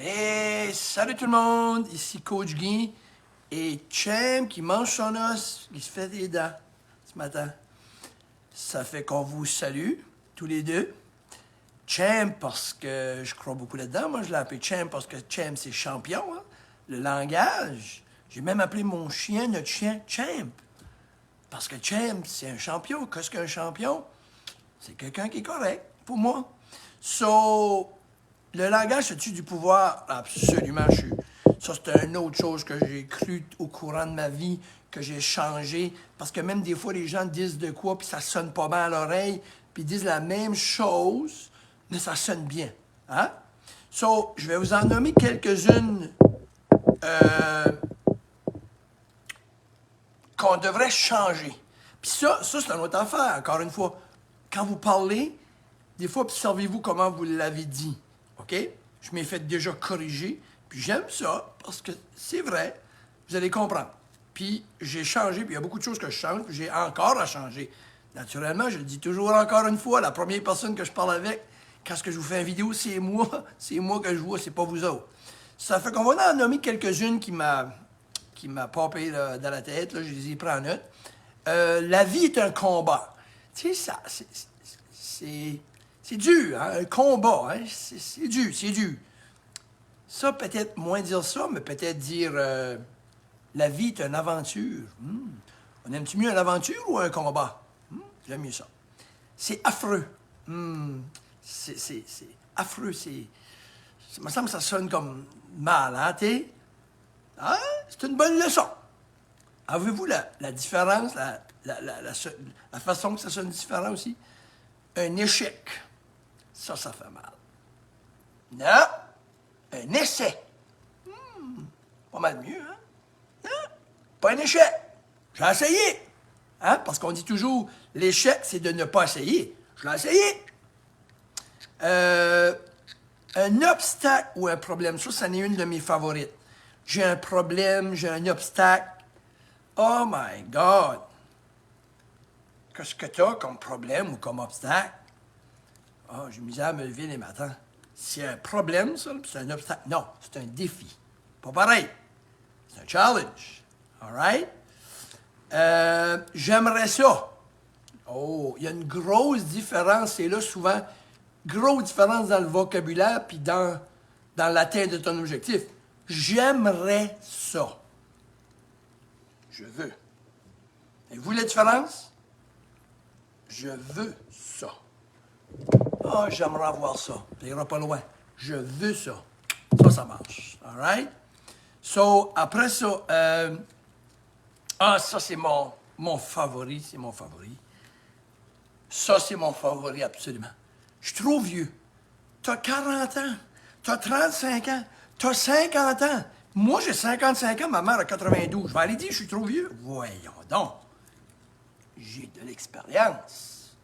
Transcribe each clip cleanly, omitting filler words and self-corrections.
Et salut tout le monde, ici Coach Guy et Champ qui mange son os, qui se fait des dents ce matin. Ça fait qu'on vous salue, tous les deux. Champ parce que je crois beaucoup là-dedans. Moi, je l'ai appelé Champ parce que Champ, c'est champion, hein? Le langage. J'ai même appelé mon chien, notre chien, Champ. Parce que Champ, c'est un champion. Qu'est-ce qu'un champion? C'est quelqu'un qui est correct, pour moi. So, le langage a-tu du pouvoir? Absolument. Ça, c'est une autre chose que j'ai cru au courant de ma vie, que j'ai changé. Parce que même des fois, les gens disent de quoi, puis ça sonne pas bien à l'oreille, puis ils disent la même chose, mais ça sonne bien. Hein? So, je vais vous en nommer quelques-unes qu'on devrait changer. Puis ça c'est une autre affaire, encore une fois. Quand vous parlez, des fois, observez-vous comment vous l'avez dit. OK? Je m'ai fait déjà corriger, puis j'aime ça, parce que c'est vrai, vous allez comprendre. Puis j'ai changé, puis il y a beaucoup de choses que je change, puis j'ai encore à changer. Naturellement, je le dis toujours encore une fois, la première personne que je parle avec, quand je vous fais une vidéo, c'est moi que je vois, c'est pas vous autres. Ça fait qu'on va en nommer quelques-unes qui m'a popé dans la tête, là, je les ai pris en note. La vie est un combat. Tu sais, ça, c'est dur, hein? Un combat, hein? C'est dur, c'est dur. Ça, peut-être moins dire ça, mais peut-être dire la vie est une aventure. On aime-tu mieux une aventure ou un combat? J'aime mieux ça. C'est affreux. C'est affreux, ça me semble que ça sonne comme mal, hein, t'es? Hein? C'est une bonne leçon. Avez-vous la différence, la façon que ça sonne différent aussi? Un échec. Ça fait mal. Non, un essai. Pas mal mieux, hein? Non, pas un échec. J'ai essayé. Hein? Parce qu'on dit toujours, l'échec, c'est de ne pas essayer. Je l'ai essayé. Un obstacle ou un problème, ça en est une de mes favorites. J'ai un problème, j'ai un obstacle. Oh my God! Qu'est-ce que tu as comme problème ou comme obstacle? Ah, j'ai misère à me lever les matins. C'est un problème, ça, puis c'est un obstacle. Non, c'est un défi. Pas pareil. C'est un challenge. All right? J'aimerais ça. Oh, il y a une grosse différence, et là, souvent, grosse différence dans le vocabulaire puis dans l'atteinte de ton objectif. J'aimerais ça. Je veux. Et vous, la différence? Je veux ça. Ah, j'aimerais avoir ça. Ça ira pas loin. Je veux ça. Ça marche. All right? So, après ça, ça, c'est mon favori. C'est mon favori. Ça, c'est mon favori, absolument. Je suis trop vieux. T'as 40 ans. T'as 35 ans. T'as 50 ans. Moi, j'ai 55 ans. Ma mère a 92. Je vais aller dire que je suis trop vieux. Voyons donc. J'ai de l'expérience.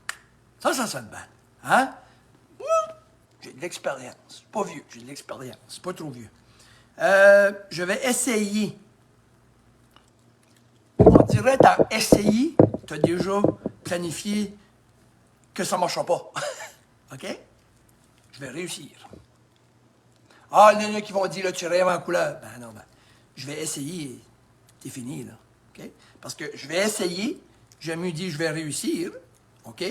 Ça sonne bien. Hein? J'ai de l'expérience. Pas vieux, j'ai de l'expérience. Pas trop vieux. Je vais essayer. On dirait, t'as essayé, t'as déjà planifié que ça ne marchera pas. OK? Je vais réussir. Ah, il y en a qui vont dire, là, tu rêves en couleur. Ben non, je vais essayer. C'est fini, là. OK? Parce que je vais essayer, j'aime mieux dire je vais réussir. OK?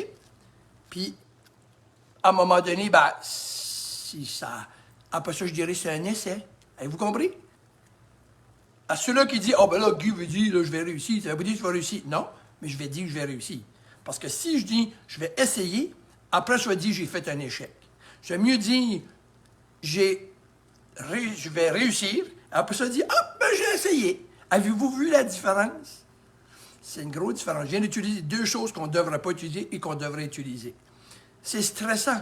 Puis, à un moment donné, si ça... Après ça, je dirais c'est un essai. Avez-vous compris? À ceux-là qui disent, là, Guy veut dire, là, je vais réussir, ça veut dire que tu vas réussir. Non, mais je vais dire que je vais réussir. Parce que si je dis, je vais essayer, après, je vais dire, j'ai fait un échec. J'aime mieux dire, je vais réussir, après ça, dire, j'ai essayé. Avez-vous vu la différence? C'est une grosse différence. Je viens d'utiliser deux choses qu'on ne devrait pas utiliser et qu'on devrait utiliser. C'est stressant.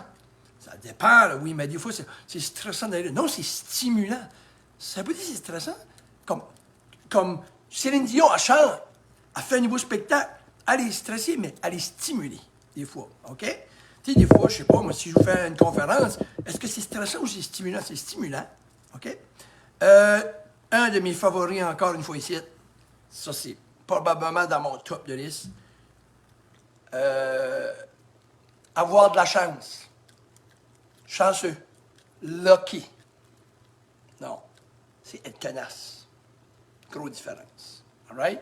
Ça dépend, là, oui, mais des fois, c'est stressant d'aller là. Non, c'est stimulant. Ça veut dire que c'est stressant. Comme Céline Dion, elle chante, elle fait un nouveau spectacle. Elle est stressée, mais elle est stimulée, des fois. OK? Tu sais, des fois, je sais pas, moi, si je vous fais une conférence, est-ce que c'est stressant ou c'est stimulant? C'est stimulant. OK? Un de mes favoris, encore une fois ici, ça, c'est probablement dans mon top de liste. Avoir de la chance. Chanceux. Lucky. Non. C'est être tenace. Grosse différence. All right?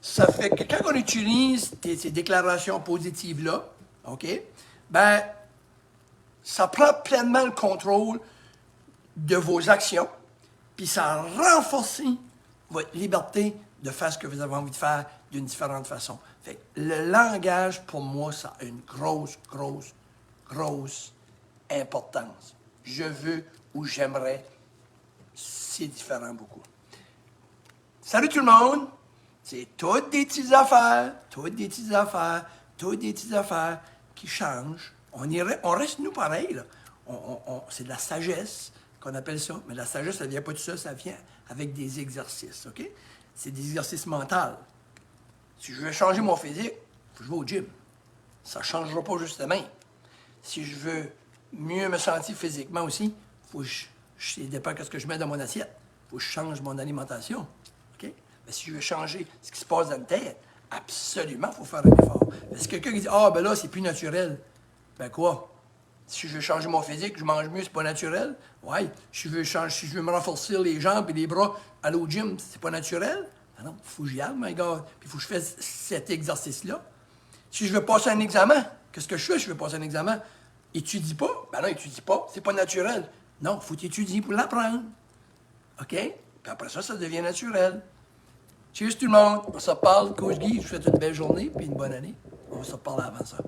Ça fait que quand on utilise ces déclarations positives-là, OK, ben, ça prend pleinement le contrôle de vos actions, puis ça renforce votre liberté de faire ce que vous avez envie de faire d'une différente façon. Fait que le langage, pour moi, ça a une grosse, grosse, grosse importance. Je veux ou j'aimerais, c'est différent beaucoup. Salut tout le monde! C'est toutes des petites affaires, toutes des petites affaires, toutes des petites affaires qui changent. On reste nous pareil, là. C'est de la sagesse qu'on appelle ça, mais la sagesse, ça ne vient pas de ça vient avec des exercices, OK? C'est des exercices mentaux. Si je veux changer mon physique, il faut que je vais au gym. Ça ne changera pas juste demain. Si je veux mieux me sentir physiquement aussi, il faut que ça dépend de ce que je mets dans mon assiette. Il faut que je change mon alimentation. OK? Mais si je veux changer ce qui se passe dans la tête, absolument, il faut faire un effort. Mais si quelqu'un qui dit « Ah, ben là, c'est plus naturel », ben quoi? Si je veux changer mon physique, je mange mieux, c'est pas naturel? Ouais. Si je veux me renforcer les jambes et les bras, aller au gym, c'est pas naturel? Ben non, il faut que j'y aille, my God. Puis il faut que je fasse cet exercice-là. Si je veux passer un examen, qu'est-ce que je fais si je veux passer un examen? Étudie pas? Ben non, étudie pas, c'est pas naturel. Non, il faut étudier pour l'apprendre. OK? Puis après ça, ça devient naturel. Cheers tout le monde. On se reparle. Coach Guy, je vous souhaite une belle journée puis une bonne année. On va se reparler avant ça.